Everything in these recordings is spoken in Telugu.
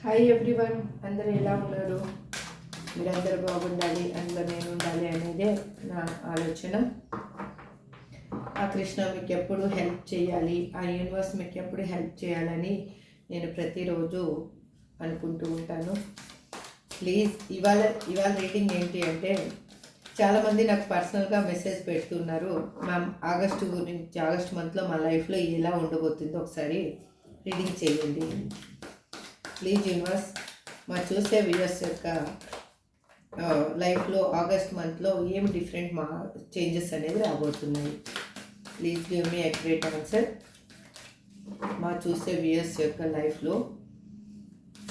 హాయ్ ఎవ్రీవన్, అందరూ ఎలా ఉన్నారు? మీరందరూ బాగుండాలి, అందులో నేను ఉండాలి అనేదే నా ఆలోచన. ఆ కృష్ణ మీకు ఎప్పుడు హెల్ప్ చేయాలి, ఆ యూనివర్స్ మీకు ఎప్పుడు హెల్ప్ చేయాలని నేను ప్రతిరోజు అనుకుంటూ ఉంటాను. ప్లీజ్ ఇవాళ రీడింగ్ ఏంటి అంటే, చాలామంది నాకు పర్సనల్గా మెసేజ్ పెడుతున్నారు, మ్యామ్ ఆగస్ట్ మంత్లో మా లైఫ్లో ఎలా ఉండబోతుందో ఒకసారి రీడింగ్ చేయండి. ప్లీజ్ యూనివర్స్, మా చూసే వ్యూయర్స్ యొక్క లైఫ్లో ఆగస్ట్ మంత్లో ఏం డిఫరెంట్ చేంజెస్ అనేది రాబోతున్నాయి. Please give me accurate answer. మా చూసే వ్యూయర్స్ యొక్క లైఫ్లో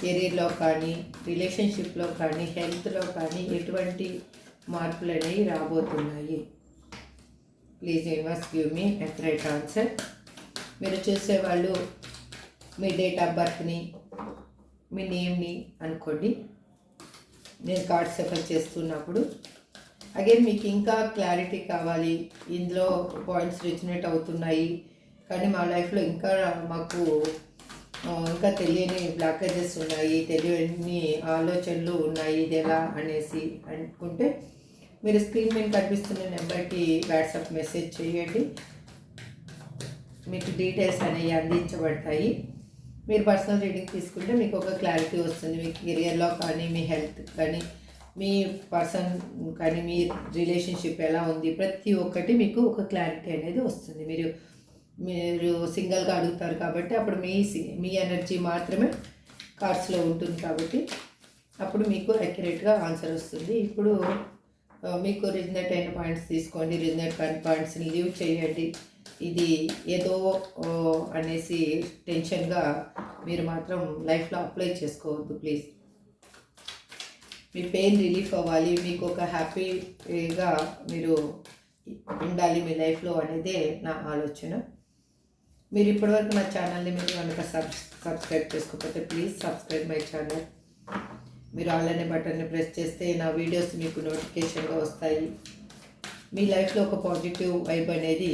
కెరీర్లో కానీ, రిలేషన్షిప్లో కానీ, హెల్త్లో కానీ ఎటువంటి మార్పులు అనేవి రాబోతున్నాయి. Please universe give me accurate answer. మీరు చూసేవాళ్ళు మీ డేట్ ఆఫ్ బర్త్ని, మీ నేమ్ని అనుకోండి. నేను కార్డ్ సఫర్ చేస్తున్నప్పుడు అగైన్ మీకు ఇంకా క్లారిటీ కావాలి, ఇందులో పాయింట్స్ రిజనేట్ అవుతున్నాయి, కానీ మా లైఫ్లో ఇంకా మాకు ఇంకా తెలియని బ్లాకేజెస్ ఉన్నాయి, తెలియని ఆలోచనలు ఉన్నాయి, ఇది ఎలా అనేసి అనుకుంటే మీరు స్క్రీన్ మీద కనిపిస్తున్న నెంబర్కి వాట్సాప్ మెసేజ్ చేయండి. మీకు డీటెయిల్స్ అనేవి అందించబడతాయి. మీరు పర్సనల్ రీడింగ్ తీసుకుంటే మీకు ఒక క్లారిటీ వస్తుంది. మీ కెరియర్లో కానీ, మీ హెల్త్ కానీ, మీ పర్సన్ కానీ, మీ రిలేషన్షిప్ ఎలా ఉంది, ప్రతి ఒక్కటి మీకు ఒక క్లారిటీ అనేది వస్తుంది. మీరు సింగిల్గా అడుగుతారు కాబట్టి అప్పుడు మీ ఎనర్జీ మాత్రమే కార్డ్స్లో ఉంటుంది కాబట్టి అప్పుడు మీకు అక్యురేట్గా ఆన్సర్ వస్తుంది. ఇప్పుడు మీకు రిజనేట్ అయిన పాయింట్స్ తీసుకోండి, రిజనేట్ అయిన పాయింట్స్ని లీవ్ చేయండి. ఇది ఏదో అనేసి టెన్షన్గా మీరు మాత్రం లైఫ్లో అప్లై చేసుకోవద్దు. ప్లీజ్, మీ పెయిన్ రిలీఫ్ అవ్వాలి, మీకు ఒక హ్యాపీగా మీరు ఉండాలి మీ లైఫ్లో అనేదే నా ఆలోచన. మీరు ఇప్పటివరకు నా ఛానల్ని మీరు కనుక సబ్స్క్రైబ్ చేసుకోకపోతే ప్లీజ్ సబ్స్క్రైబ్ మై ఛానల్. మీరు ఆల్ అనే బటన్ని ప్రెస్ చేస్తే నా వీడియోస్ మీకు నోటిఫికేషన్గా వస్తాయి. మీ లైఫ్లో ఒక పాజిటివ్ వైబ్ అనేది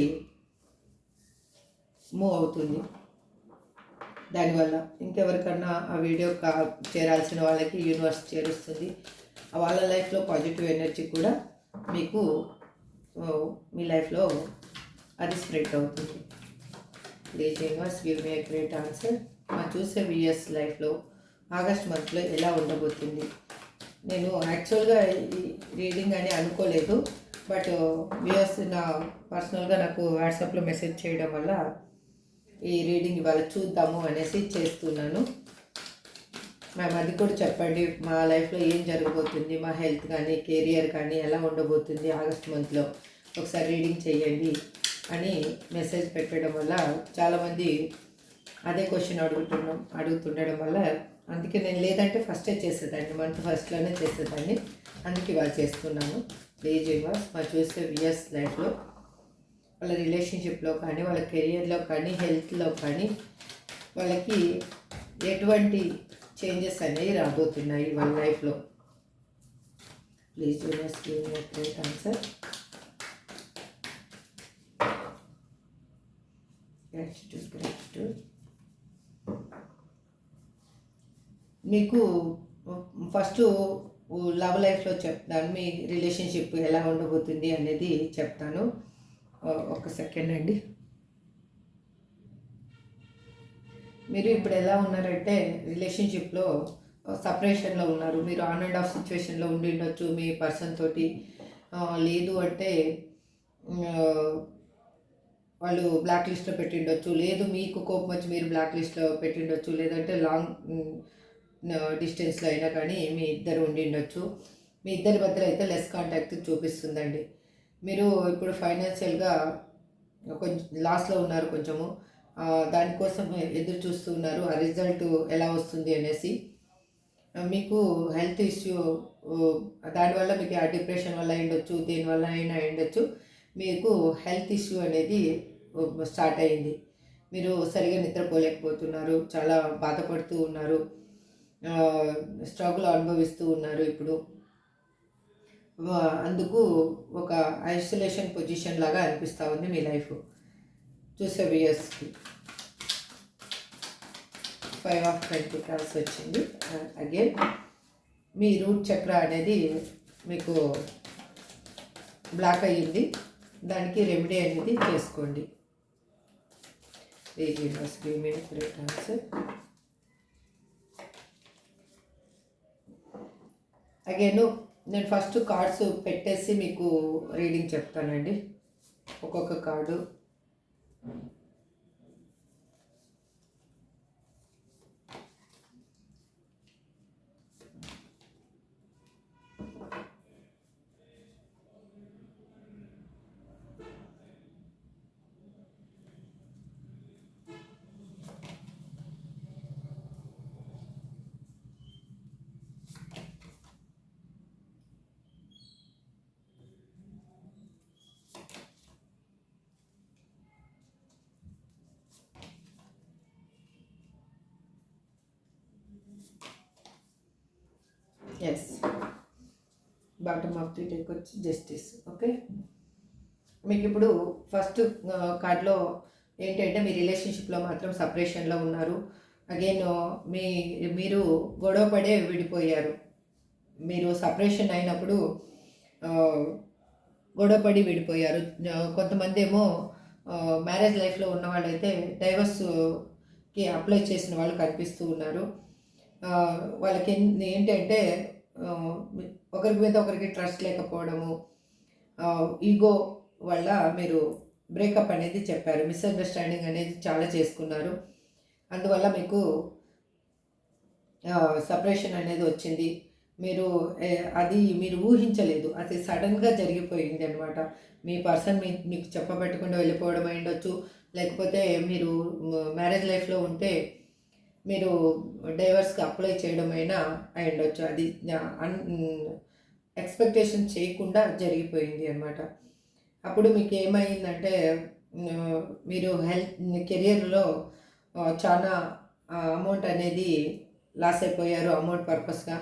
మూవ్ అవుతుంది. దానివల్ల ఇంకెవరికన్నా ఆ వీడియో చేరాల్సిన వాళ్ళకి యూనివర్స్ చేరుస్తుంది. వాళ్ళ లైఫ్లో పాజిటివ్ ఎనర్జీ కూడా మీకు మీ లైఫ్లో అది స్ప్రెడ్ అవుతుంది. Please universe give me a great answer. మా చూసే విఎస్ లైఫ్లో ఆగస్ట్ మంత్లో ఎలా ఉండబోతుంది. నేను యాక్చువల్గా ఈ రీడింగ్ అని అనుకోలేదు, బట్ విఎస్ నా పర్సనల్గా నాకు వాట్సాప్లో మెసేజ్ చేయడం వల్ల ఈ రీడింగ్ ఇవాళ చూద్దాము అనేసి చేస్తున్నాను. మ్యామ్ అది కూడా చెప్పండి, మా లైఫ్లో ఏం జరగబోతుంది, మా హెల్త్ కానీ, కెరియర్ కానీ ఎలా ఉండబోతుంది ఆగస్ట్ మంత్లో, ఒకసారి రీడింగ్ చేయండి అని మెసేజ్ పెట్టడం వల్ల చాలామంది అదే క్వశ్చన్ అడుగుతుండడం వల్ల అందుకే నేను లేదంటే ఫస్టే చేసేదాన్ని, మంత్ ఫస్ట్లోనే చేసేదాన్ని, అందుకే ఇవాళ చేస్తున్నాను. ప్లీజ్ యూనివర్స్, మా చూసే విఎస్ లైఫ్లో వాళ్ళ రిలేషన్షిప్లో కానీ, వాళ్ళ కెరియర్లో కానీ, హెల్త్లో కానీ వాళ్ళకి ఎటువంటి చేంజెస్ అనేవి రాబోతున్నాయి వాళ్ళ లైఫ్లో. Please universe give me a great answer. Gratitude. మీకు ఫస్ట్ లవ్ లైఫ్లో చెప్తాను, మీ రిలేషన్షిప్ ఎలా ఉండబోతుంది అనేది చెప్తాను. ఒక సెకండ్ అండి. మీరు ఇప్పుడు ఎలా ఉన్నారంటే రిలేషన్షిప్లో సపరేషన్లో ఉన్నారు. మీరు ఆన్ అండ్ ఆఫ్ సిచ్యువేషన్లో ఉండి ఉండొచ్చు మీ పర్సన్ తోటి. లేదు అంటే వాళ్ళు బ్లాక్ లిస్ట్లో పెట్టిండొచ్చు, లేదు మీకు కోపం వచ్చి మీరు బ్లాక్ లిస్ట్లో పెట్టిండొచ్చు, లేదంటే లాంగ్ డిస్టెన్స్లో అయినా కానీ మీ ఇద్దరు ఉండిండొచ్చు. మీ ఇద్దరి మధ్యలో అయితే లెస్ కాంటాక్ట్ చూపిస్తుందండి. మీరు ఇప్పుడు ఫైనాన్షియల్గా కొంచెం లాస్లో ఉన్నారు, కొంచెము దానికోసం ఎదురు చూస్తూ ఉన్నారు, ఆ రిజల్ట్ ఎలా వస్తుంది అనేసి. మీకు హెల్త్ ఇష్యూ, దానివల్ల మీకు ఆ డిప్రెషన్ వల్ల అయ్యుండొచ్చు, దేనివల్ల అయినా అయ్యుండొచ్చు, మీకు హెల్త్ ఇష్యూ అనేది స్టార్ట్ అయ్యింది. మీరు సరిగా నిద్రపోలేకపోతున్నారు, చాలా బాధపడుతూ ఉన్నారు, స్ట్రగుల్ అనుభవిస్తూ ఉన్నారు. ఇప్పుడు అందుకు ఒక ఐసోలేషన్ పొజిషన్ లాగా అనిపిస్తూ ఉంది మీ లైఫ్ చూసే వ్యూయర్స్కి. 5 ఆఫ్ పెంటికల్స్ వచ్చింది. అగైన్ మీ రూట్ చక్ర అనేది మీకు బ్లాక్ అయ్యింది, దానికి రెమెడీ అనేది చేసుకోండి. అగైన్ నేను ఫస్ట్ కార్డ్స్ పెట్టేసి మీకు రీడింగ్ చెప్తానండి. ఒక్కొక్క card as bottom of the deck వచ్చి జస్టిస్. ఓకే, మీకు ఇప్పుడు ఫస్ట్ కార్డ్లో ఏంటంటే మీ రిలేషన్షిప్లో మాత్రం సపరేషన్లో ఉన్నారు. అగైన్ మీరు గొడవ పడే విడిపోయారు. మీరు సపరేషన్ అయినప్పుడు గొడవపడి విడిపోయారు. కొంతమంది ఏమో మ్యారేజ్ లైఫ్లో ఉన్న వాళ్ళైతే డైవర్స్కి అప్లై చేసిన వాళ్ళు కనిపిస్తూ ఉన్నారు. వాళ్ళకి ఏంటంటే ఒకరి మీద ఒకరికి ట్రస్ట్ లేకపోవడము, ఈగో వల్ల మీరు బ్రేకప్ అనేది చెప్పారు. మిస్అండర్స్టాండింగ్ అనేది చాలా చేసుకున్నారు. అందువల్ల మీకు సపరేషన్ అనేది వచ్చింది. అది మీరు ఊహించలేదు, అది సడన్గా జరిగిపోయింది అనమాట. మీ పర్సన్ మీకు చెప్పబెట్టకుండా వెళ్ళిపోవడం అయి ఉండొచ్చు, లేకపోతే మీరు మ్యారేజ్ లైఫ్లో ఉంటే మీరు డైవర్స్కి అప్లై చేయడం అయినా అయి ఉండొచ్చు. అది ఎక్స్పెక్టేషన్ చేయకుండా జరిగిపోయింది అనమాట. అప్పుడు మీకు ఏమైందంటే మీరు కెరియర్లో చాలా అమౌంట్ అనేది లాస్ అయిపోయారు, అమౌంట్ పర్పస్గా.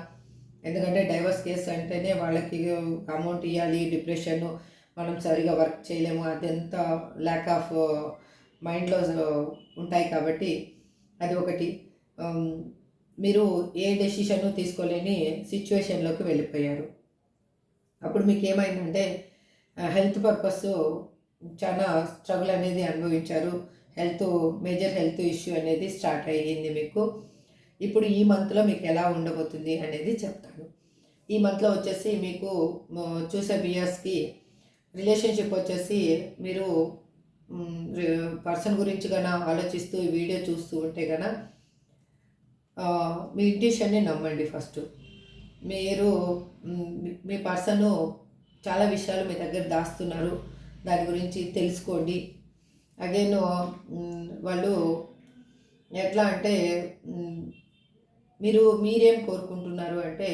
ఎందుకంటే డైవర్స్ కేసు అంటేనే వాళ్ళకి అమౌంట్ ఇవ్వాలి, డిప్రెషన్, మనం సరిగా వర్క్ చేయలేము, అదంతా ల్యాక్ ఆఫ్ మైండ్లో ఉంటాయి. కాబట్టి అది ఒకటి. మీరు ఏ డెసిషను తీసుకోలేని సిచ్యువేషన్లోకి వెళ్ళిపోయారు. అప్పుడు మీకు ఏమైందంటే హెల్త్ పర్పస్ చాలా స్ట్రగుల్ అనేది అనుభవించారు. మేజర్ హెల్త్ ఇష్యూ అనేది స్టార్ట్ అయ్యింది మీకు. ఇప్పుడు ఈ మంత్లో మీకు ఎలా ఉండబోతుంది అనేది చెప్తాను. ఈ మంత్లో వచ్చేసి మీకు చూసే వ్యూయర్స్కి రిలేషన్షిప్ వచ్చేసి మీరు పర్సన్ గురించి కన్నా ఆలోచిస్తూ ఈ వీడియో చూస్తూ ఉంటే కన్నా మీ ఇంట్యూషన్ని నమ్మండి. ఫస్ట్ మీరు మీ పర్సన్ చాలా విషయాలు మీ దగ్గర దాస్తున్నారు, దాని గురించి తెలుసుకోండి. అగైన్ వాళ్ళు ఎట్లా అంటే మీరేం కోరుకుంటున్నారు అంటే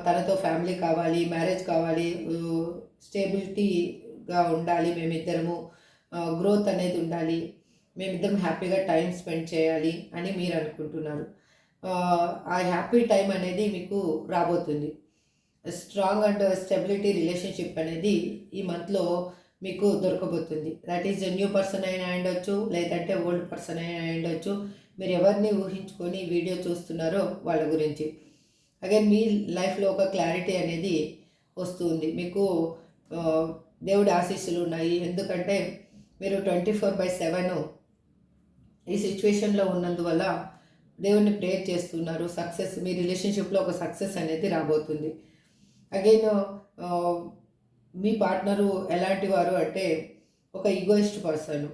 తనతో ఫ్యామిలీ కావాలి, మ్యారేజ్ కావాలి, స్టేబిలిటీగా ఉండాలి, మేమిద్దరము గ్రోత్ అనేది ఉండాలి, మేమిద్దరం హ్యాపీగా టైం స్పెండ్ చేయాలి అని మీరు అనుకుంటున్నారు. ఆ హ్యాపీ టైం అనేది మీకు రాబోతుంది. స్ట్రాంగ్ అండ్ స్టెబిలిటీ రిలేషన్షిప్ అనేది ఈ మంత్లో మీకు దొరకబోతుంది. దట్ ఈజ్ న్యూ పర్సన్ అయినా ఉండొచ్చు, లేదంటే ఓల్డ్ పర్సన్ అయినా ఉండొచ్చు. మీరు ఎవరిని ఊహించుకొని వీడియో చూస్తున్నారో వాళ్ళ గురించి. అగైన్ మీ లైఫ్లో ఒక క్లారిటీ అనేది వస్తుంది. మీకు దేవుడి ఆశీస్సులు ఉన్నాయి. ఎందుకంటే మీరు 24/7 ఈ సిచ్యువేషన్లో ఉన్నందువల్ల దేవుణ్ణి ప్రేయర్ చేస్తున్నారు. సక్సెస్, మీ రిలేషన్షిప్లో ఒక సక్సెస్ అనేది రాబోతుంది. అగైన్ మీ పార్ట్నరు ఎలాంటి వారు అంటే ఒక ఈగోయిస్ట్ పర్సన్.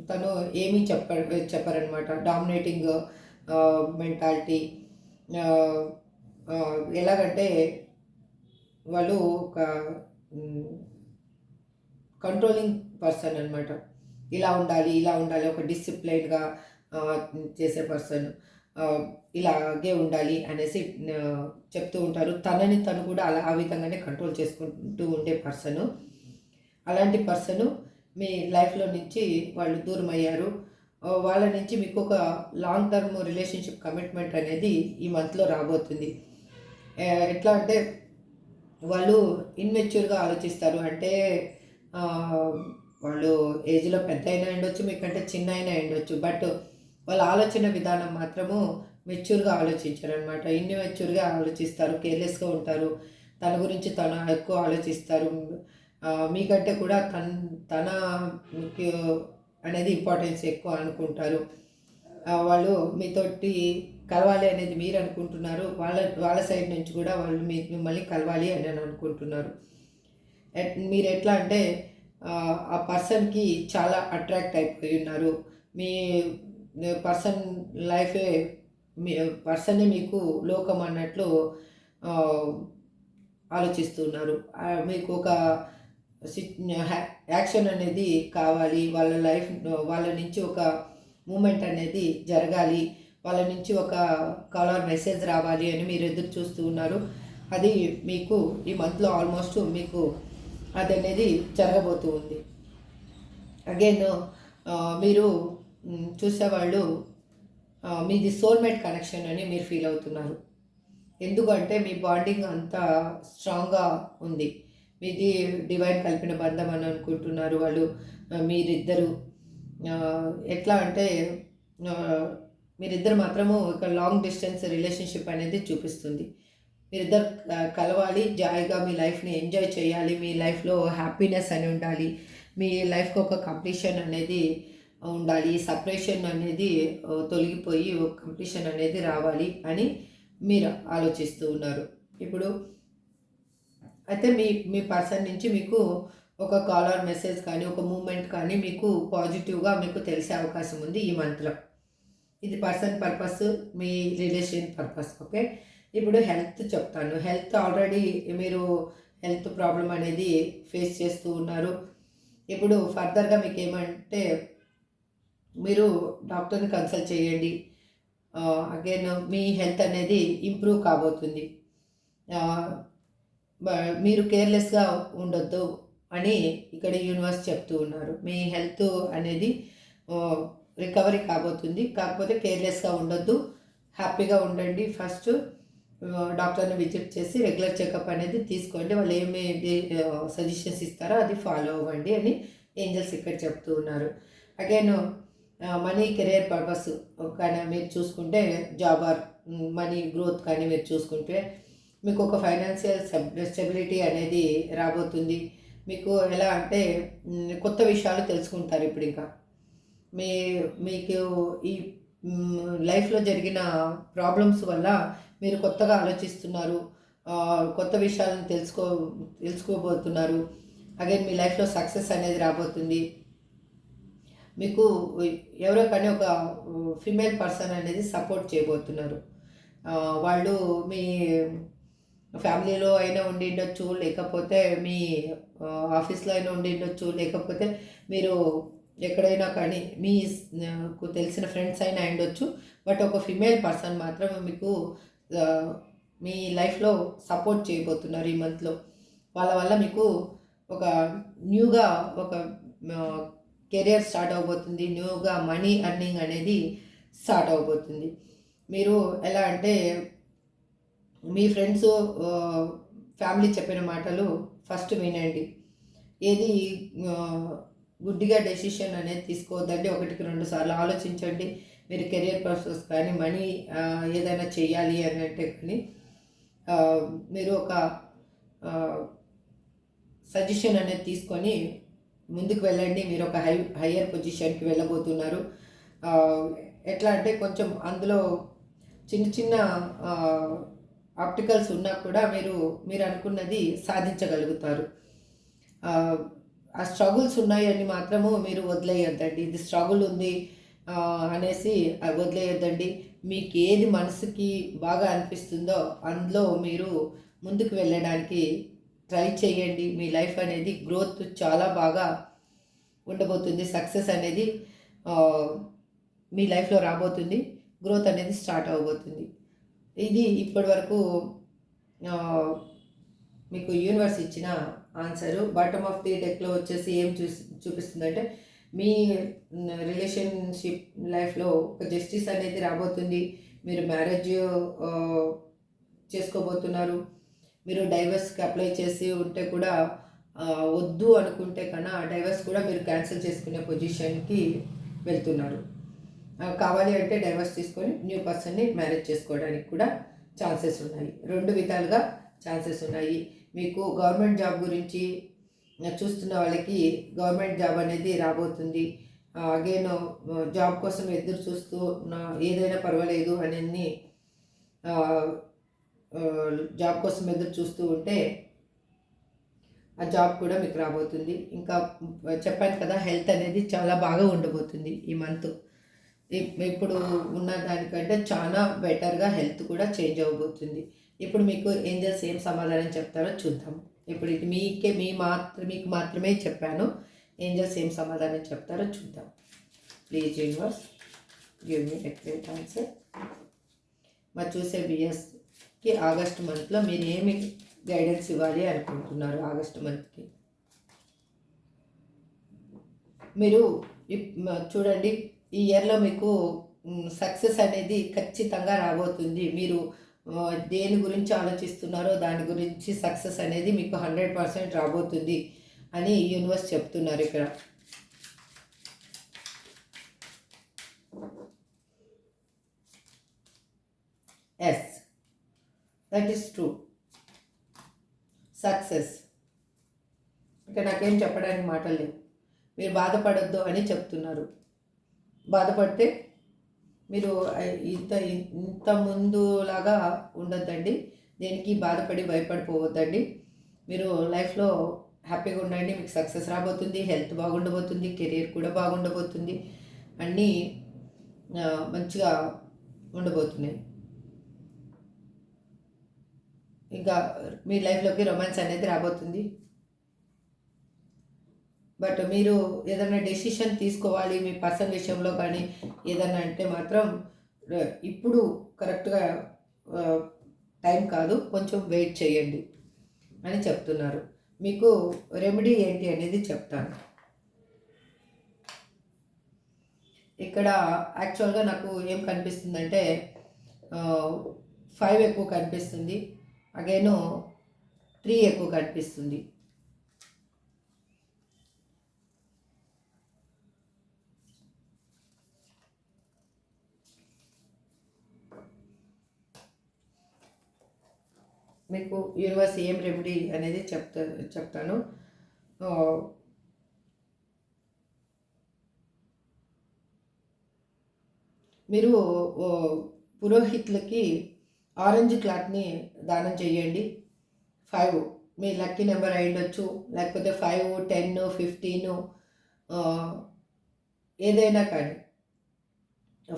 తను ఏమీ చెప్పరనమాట. Dominating mentality. ఎలాగంటే వాళ్ళు ఒక కంట్రోలింగ్ పర్సన్ అనమాట. ఇలా ఉండాలి, ఒక డిసిప్లైన్గా చేసే పర్సన్, ఇలాగే ఉండాలి అనేసి చెప్తూ ఉంటారు. తనని తను కూడా ఆ విధంగానే కంట్రోల్ చేసుకుంటూ ఉండే పర్సను. అలాంటి పర్సను మీ లైఫ్లో నుంచి వాళ్ళు దూరం అయ్యారు. వాళ్ళ నుంచి మీకు ఒక లాంగ్ టర్మ్ రిలేషన్షిప్ కమిట్మెంట్ అనేది ఈ మంత్లో రాబోతుంది. ఎట్లా అంటే వాళ్ళు ఇన్మెచ్యూర్గా ఆలోచిస్తారు. అంటే వాళ్ళు ఏజ్లో పెద్ద అయినా ఉండొచ్చు, మీకంటే చిన్న అయినా ఉండొచ్చు. బట్ వాళ్ళ ఆలోచన విధానం మాత్రము మెచ్యూర్గా ఆలోచించారనమాట. ఇన్మెచ్యూర్గా ఆలోచిస్తారు, కేర్లెస్గా ఉంటారు, తన గురించి తను ఎక్కువ ఆలోచిస్తారు. మీకంటే కూడా తనకి అనేది ఇంపార్టెన్స్ ఎక్కువ అనుకుంటారు. వాళ్ళు మీతోటి కలవాలి అనేది మీరు అనుకుంటున్నారు, వాళ్ళ వాళ్ళ సైడ్ నుంచి కూడా వాళ్ళు మిమ్మల్ని కలవాలి అని అనుకుంటున్నారు. మీరు ఎట్లా అంటే ఆ పర్సన్కి చాలా అట్రాక్ట్ అయిపోయి ఉన్నారు. మీ పర్సన్ లైఫే మీ పర్సనే మీకు లోకం అన్నట్లు ఆలోచిస్తున్నారు. మీకు ఒక యాక్షన్ అనేది కావాలి, వాళ్ళ లైఫ్ వాళ్ళ నుంచి ఒక మూమెంట్ అనేది జరగాలి, వాళ్ళ నుంచి ఒక కాల్ ఆర్ మెసేజ్ రావాలి అని మీరు ఎదురు చూస్తూ ఉన్నారు. అది మీకు ఈ మంత్లో ఆల్మోస్ట్ మీకు అది అనేది జరగబోతూ ఉంది. అగైన్ మీరు చూసేవాళ్ళు మీది సోల్మేట్ కనెక్షన్ అని మీరు ఫీల్ అవుతున్నారు. ఎందుకంటే మీ బాండింగ్ అంత స్ట్రాంగ్గా ఉంది. మీది డివైన్ కలిపిన బంధం అని అనుకుంటున్నారు వాళ్ళు. మీరిద్దరు ఎట్లా అంటే మీరిద్దరు మాత్రము ఒక లాంగ్ డిస్టెన్స్ రిలేషన్షిప్ అనేది చూపిస్తుంది. మీరిద్దరు కలవాలి, జాయిగా మీ లైఫ్ని ఎంజాయ్ చేయాలి, మీ లైఫ్లో హ్యాపీనెస్ అని ఉండాలి, మీ లైఫ్కి ఒక కంప్లీషన్ అనేది ఉండాలి, సపరేషన్ అనేది తొలగిపోయి ఒక కంప్లీషన్ అనేది రావాలి అని మీరు ఆలోచిస్తూ ఉన్నారు. ఇప్పుడు అయితే మీ పర్సన్ నుంచి మీకు ఒక కాల్ ఆర్ మెసేజ్ కానీ ఒక మూమెంట్ కానీ మీకు పాజిటివ్గా మీకు తెలిసే అవకాశం ఉంది ఈ మంత్లో. ఇది పర్సన్ పర్పస్, మీ రిలేషన్ పర్పస్. ఓకే, ఇప్పుడు హెల్త్ చెప్తాను. హెల్త్ ఆల్రెడీ మీరు హెల్త్ ప్రాబ్లం అనేది ఫేస్ చేస్తూ ఉన్నారు. ఇప్పుడు ఫర్దర్గా మీకు ఏమంటే మీరు డాక్టర్ని కన్సల్ట్ చేయండి. అగైన్ మీ హెల్త్ అనేది ఇంప్రూవ్ కాబోతుంది. మీరు కేర్లెస్గా ఉండొద్దు అని ఇక్కడ యూనివర్స్ చెప్తూ ఉన్నారు. మీ హెల్త్ అనేది రికవరీ కాబోతుంది, కాకపోతే కేర్లెస్గా ఉండొద్దు, హ్యాపీగా ఉండండి. ఫస్ట్ డాక్టర్ని విజిట్ చేసి రెగ్యులర్ చెకప్ అనేది తీసుకోండి, వాళ్ళు ఏమి సజెషన్స్ ఇస్తారో అది ఫాలో అవ్వండి అని ఏంజల్స్ ఇక్కడ చెప్తూ ఉన్నారు. అగైన్ మనీ కెరియర్ పర్పస్ కానీ మీరు చూసుకుంటే, జాబ్ ఆర్ మనీ గ్రోత్ కానీ మీరు చూసుకుంటే మీకు ఒక ఫైనాన్షియల్ స్టెబిలిటీ అనేది రాబోతుంది. మీకు ఎలా అంటే కొత్త విషయాలు తెలుసుకుంటారు. ఇప్పుడు ఇంకా మీకు ఈ లైఫ్లో జరిగిన ప్రాబ్లమ్స్ వల్ల మీరు కొత్తగా ఆలోచిస్తున్నారు, కొత్త విషయాలను తెలుసుకోబోతున్నారు. అగైన్ మీ లైఫ్లో సక్సెస్ అనేది రాబోతుంది. మీకు ఎవరో కానీ ఒక ఫీమేల్ పర్సన్ అనేది సపోర్ట్ చేయబోతున్నారు. వాళ్ళు మీ ఫ్యామిలీలో అయినా ఉండి ఉండొచ్చు, లేకపోతే మీ ఆఫీస్లో అయినా ఉండి ఉండొచ్చు, లేకపోతే మీరు ఎక్కడైనా కానీ మీకు తెలిసిన ఫ్రెండ్స్ అయినా ఉండొచ్చు. బట్ ఒక ఫిమేల్ పర్సన్ మాత్రం మీకు మీ లైఫ్లో సపోర్ట్ చేయబోతున్నారు ఈ మంత్లో. వాళ్ళ వల్ల మీకు ఒక న్యూగా ఒక కెరియర్ స్టార్ట్ అవబోతుంది, న్యూగా మనీ ఎర్నింగ్ అనేది స్టార్ట్ అవబోతుంది. మీరు ఎలా అంటే మీ ఫ్రెండ్స్ ఫ్యామిలీ చెప్పిన మాటలు ఫస్ట్ వినండి. ఏది గుడ్డిగా డెసిషన్ అనేది తీసుకోవద్దండి, 1-2 సార్లు ఆలోచించండి. మీరు కెరియర్ ప్రాసెస్ కానీ మనీ ఏదైనా చేయాలి అని అంటే కానీ మీరు ఒక సజెషన్ అనేది తీసుకొని ముందుకు వెళ్ళండి. మీరు ఒక హయ్యర్ పొజిషన్కి వెళ్ళబోతున్నారు. ఎట్లా అంటే కొంచెం అందులో చిన్న ఆప్టికల్స్ ఉన్నా కూడా మీరు అనుకున్నది సాధించగలుగుతారు. ఆ స్ట్రగుల్స్ ఉన్నాయని మాత్రము మీరు వదిలేయొద్దండి. ఇది స్ట్రగుల్ ఉంది అనేసి వదిలేయొద్దండి. మీకు ఏది మనసుకి బాగా అనిపిస్తుందో అందులో మీరు ముందుకు వెళ్ళడానికి ట్రై చేయండి. మీ లైఫ్ అనేది గ్రోత్ చాలా బాగా ఉండబోతుంది. సక్సెస్ అనేది మీ లైఫ్లో రాబోతుంది. గ్రోత్ అనేది స్టార్ట్ అవబోతుంది. ఇది ఇప్పటి వరకు మీకు యూనివర్స్ ఇచ్చిన ఆన్సరు. బాటమ్ ఆఫ్ ది డెక్లో వచ్చేసి ఏం చూపిస్తుందంటే మీ రిలేషన్షిప్ లైఫ్లో ఒక జస్టిస్ అనేది రాబోతుంది. మీరు మ్యారేజ్ చేసుకోబోతున్నారు. మీరు డైవర్స్కి అప్లై చేసి ఉంటే కూడా వద్దు అనుకుంటే కన్నా ఆ డైవర్స్ కూడా మీరు క్యాన్సిల్ చేసుకునే పొజిషన్కి వెళ్తున్నారు. కావాలి అంటే డైవర్స్ తీసుకొని న్యూ పర్సన్ని మ్యారేజ్ చేసుకోవడానికి కూడా ఛాన్సెస్ ఉన్నాయి. 2 విధాలుగా ఛాన్సెస్ ఉన్నాయి. మీకు గవర్నమెంట్ జాబ్ గురించి చూస్తున్న వాళ్ళకి గవర్నమెంట్ జాబ్ అనేది రాబోతుంది. అగైన్ జాబ్ కోసం ఎదురు చూస్తూ ఏదైనా పర్వాలేదు అని జాబ్ కోసం ఎదురు చూస్తూ ఉంటే ఆ జాబ్ కూడా మీకు రాబోతుంది. ఇంకా చెప్పాను కదా, హెల్త్ అనేది చాలా బాగా ఉండబోతుంది ఈ మంత్. ఇప్పుడు ఉన్న దానికంటే చాలా బెటర్గా హెల్త్ కూడా చేంజ్ అవ్వబోతుంది. ఇప్పుడు మీకు ఏంజల్స్ ఏం సమాధానం చెప్తారో చూద్దాం. ఇప్పుడు ఇది మీకు మాత్రమే చెప్పాను. ఏంజల్స్ ఏం సమాధానం చెప్తారో చూద్దాం. Please universe give me accurate answer. మరి చూసే వ్యూయర్స్కి ఆగస్ట్ మంత్లో మీరు ఏమి గైడెన్స్ ఇవ్వాలి అనుకుంటున్నారు? ఆగస్ట్ మంత్కి మీరు చూడండి, ఈ ఇయర్లో మీకు సక్సెస్ అనేది ఖచ్చితంగా రాబోతుంది. మీరు దేని గురించి ఆలోచిస్తున్నారో దాని గురించి సక్సెస్ అనేది మీకు 100% రాబోతుంది అని యూనివర్స్ చెప్తున్నారు ఇక్కడ. Yes, that is true. Success ఇక నాకేం చెప్పడానికి మాటలు లేవు. మీరు బాధపడొద్దు అని చెప్తున్నారు. బాధపడితే మీరు ఇంత ముందులాగా ఉండొద్దండి. దేనికి బాధపడి భయపడిపోవద్దండి. మీరు లైఫ్లో హ్యాపీగా ఉండండి. మీకు సక్సెస్ రాబోతుంది, హెల్త్ బాగుండబోతుంది, కెరీర్ కూడా బాగుండబోతుంది, అన్నీ మంచిగా ఉండబోతున్నాయి. ఇంకా మీ లైఫ్లోకి రొమాన్స్ అనేది రాబోతుంది. బట్ మీరు ఏదైనా డెసిషన్ తీసుకోవాలి మీ పర్సన్ విషయంలో కానీ ఏదన్నా అంటే మాత్రం ఇప్పుడు కరెక్ట్గా టైం కాదు, కొంచెం వెయిట్ చేయండి అని చెప్తున్నారు. మీకు రెమెడీ ఏంటి అనేది చెప్తాను. ఇక్కడ యాక్చువల్గా నాకు ఏం కనిపిస్తుందంటే 5 ఎక్కువ కనిపిస్తుంది, అగైన్ 3 ఎక్కువ కనిపిస్తుంది. మీకు యూనివర్స్ ఏం రెమెడీ అనేది చెప్తాను. మీరు పురోహితులకి ఆరెంజ్ క్లాత్ని దానం చేయండి. 5 మీ లక్కీ నెంబర్ అయి ఉండొచ్చు, లేకపోతే 5, 10, 15 ఏదైనా కానీ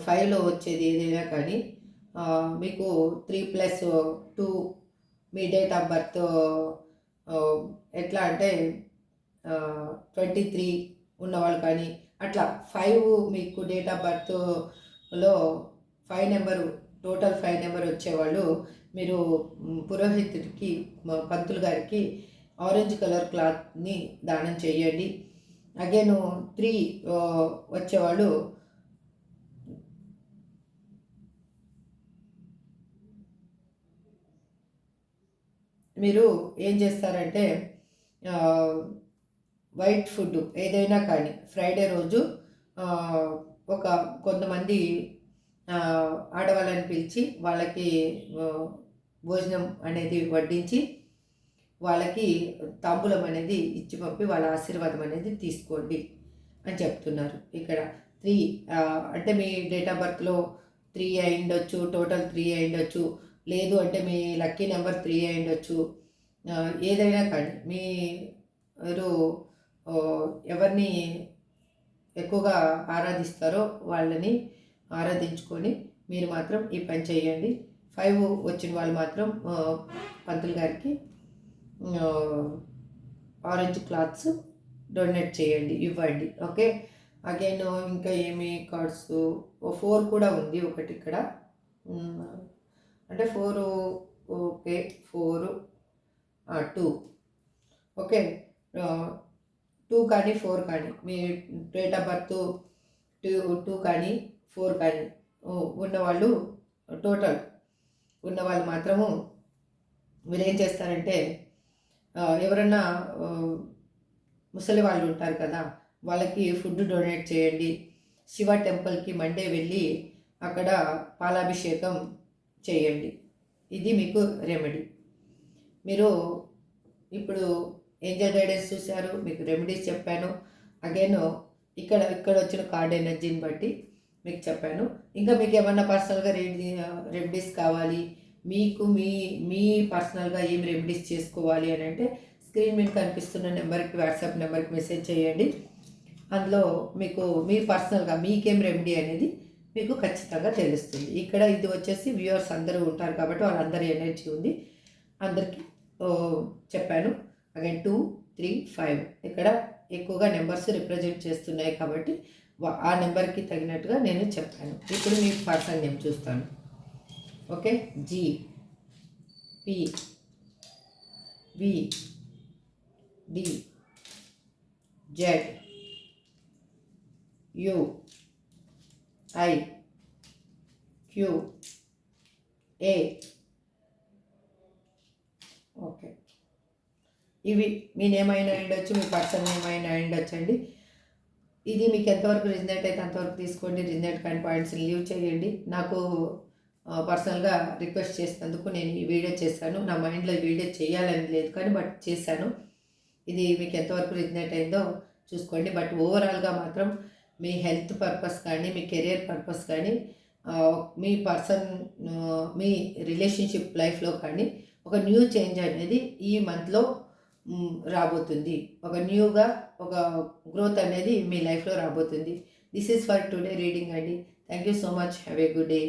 5లో వచ్చేది ఏదైనా కానీ మీకు 3+2 మీ డేట్ ఆఫ్ బర్త్ ఎట్లా అంటే 23 ఉన్నవాళ్ళు కానీ అట్లా 5 మీకు డేట్ ఆఫ్ బర్త్లో 5 నెంబరు టోటల్ 5 నెంబర్ వచ్చేవాళ్ళు మీరు పురోహితుడికి పంతులు గారికి ఆరెంజ్ కలర్ క్లాత్ని దానం చేయండి. అగైన్ 3 వచ్చేవాళ్ళు మీరు ఏం చేస్తారంటే వైట్ ఫుడ్ ఏదైనా కానీ ఫ్రైడే రోజు కొంతమంది ఆడవాళ్ళని పిలిచి వాళ్ళకి భోజనం అనేది వడ్డించి వాళ్ళకి తాంబూలం అనేది ఇచ్చి పంపి వాళ్ళ ఆశీర్వాదం అనేది తీసుకోండి అని చెప్తున్నారు. ఇక్కడ 3 అంటే మీ డేట్ ఆఫ్ బర్త్లో 3 అయి ఉండొచ్చు, టోటల్ 3 అయి ఉండొచ్చు, లేదు అంటే మీ లక్కీ నెంబర్ 3 అయి ఉండొచ్చు. ఏదైనా కానీ మీరు ఎవరిని ఎక్కువగా ఆరాధిస్తారో వాళ్ళని ఆరాధించుకొని మీరు మాత్రం ఈ పని చేయండి. 5 వచ్చిన వాళ్ళు మాత్రం పంతులు గారికి ఆరెంజ్ క్లాత్స్ డొనేట్ చేయండి, ఇవ్వండి. ఓకే, అగైన్ ఇంకా ఏమి కార్డ్స్ 4 కూడా ఉంది ఒకటి ఇక్కడ. అంటే 4 ఓకే, 4 2 ఓకే, 2 కానీ 4 కానీ మీ డేట్ ఆఫ్ బర్త్ 2 కానీ 4 కానీ ఉన్నవాళ్ళు టోటల్ ఉన్నవాళ్ళు మాత్రము మీరేం చేస్తారంటే ఎవరన్నా ముసలి వాళ్ళు ఉంటారు కదా, వాళ్ళకి ఫుడ్ డొనేట్ చేయండి. శివ టెంపుల్కి మండే వెళ్ళి అక్కడ పాలాభిషేకం చేయండి. ఇది మీకు రెమెడీ. మీరు ఇప్పుడు ఏంజల్ గైడెన్స్ చూశారు, మీకు రెమెడీస్ చెప్పాను. అగైన్ ఇక్కడ వచ్చిన కార్డ్ ఎనర్జీని బట్టి మీకు చెప్పాను. ఇంకా మీకు ఏమన్నా పర్సనల్గా రెమెడీస్ కావాలి, మీకు మీ పర్సనల్గా ఏం రెమెడీస్ చేసుకోవాలి అని అంటే స్క్రీన్ మీద కనిపిస్తున్న నెంబర్కి, వాట్సాప్ నెంబర్కి మెసేజ్ చేయండి. అందులో మీకు మీ పర్సనల్గా మీకేం రెమెడీ అనేది మీకు ఖచ్చితంగా తెలుస్తుంది. ఇక్కడ ఇది వచ్చేసి వ్యూవర్స్ అందరూ ఉంటారు కాబట్టి వాళ్ళందరి ఎనర్జీ ఉంది, అందరికీ చెప్పాను. అగైన్ 2, 3, 5 ఇక్కడ ఎక్కువగా నెంబర్స్ రిప్రజెంట్ చేస్తున్నాయి కాబట్టి ఆ నెంబర్కి తగినట్టుగా నేను చెప్పాను. ఇప్పుడు మీ పర్సన్ నేమ్ చూస్తాను. Okay, G P V D Z U I Q A. Okay, ఇవి మీ నేమ్ అయినా ఉండొచ్చు, మీ పర్సన్ నేమ్ అయినా ఉండొచ్చు అండి. ఇది మీకు ఎంతవరకు రిజనేట్ అయితే అంతవరకు తీసుకోండి, రిజనేట్ కాని పాయింట్స్ని లీవ్ చేయండి. నాకు పర్సనల్గా రిక్వెస్ట్ చేసినందుకు నేను ఈ వీడియో చేశాను. నా మైండ్లో ఈ వీడియో చేయాలని లేదు కానీ బట్ చేశాను. ఇది మీకు ఎంతవరకు రిజనేట్ అయిందో చూసుకోండి. బట్ ఓవరాల్గా మాత్రం మీ హెల్త్ పర్పస్ కానీ, మీ కెరియర్ పర్పస్ కానీ, మీ మీ రిలేషన్షిప్ లైఫ్లో కానీ ఒక న్యూ చేంజ్ అనేది ఈ మంత్లో రాబోతుంది. ఒక న్యూగా ఒక గ్రోత్ అనేది మీ లైఫ్లో రాబోతుంది. This is for today reading అండి. Thank you so much. Have a good day.